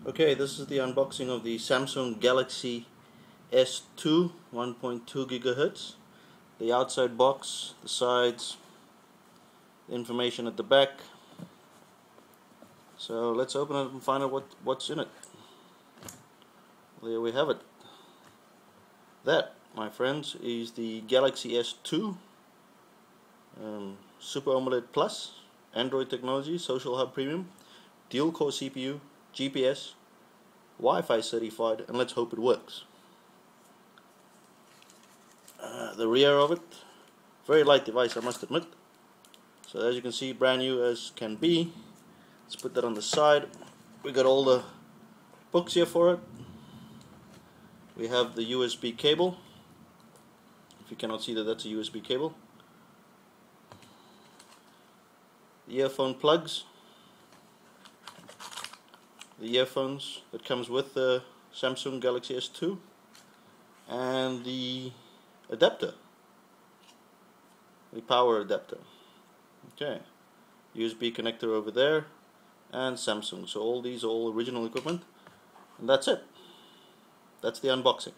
Okay, this is the unboxing of the Samsung Galaxy S2 1.2 gigahertz. The outside box, the sides, the information at the back. So let's open it and find out what's in it. There we have it. That, my friends, is the Galaxy S2 Super AMOLED Plus, Android technology, Social Hub Premium, dual core CPU, GPS, Wi-Fi certified, and let's hope it works. The rear of it, very light device, I must admit. So as you can see, brand new as can be. Let's put that on the side. We got all the books here for it. We have the USB cable. If you cannot see that, that's a USB cable. The earphone plugs. The earphones that comes with the Samsung Galaxy S2, and the adapter, the power adapter. Okay, USB connector over there, and Samsung. So all these are all original equipment, and that's it. That's the unboxing.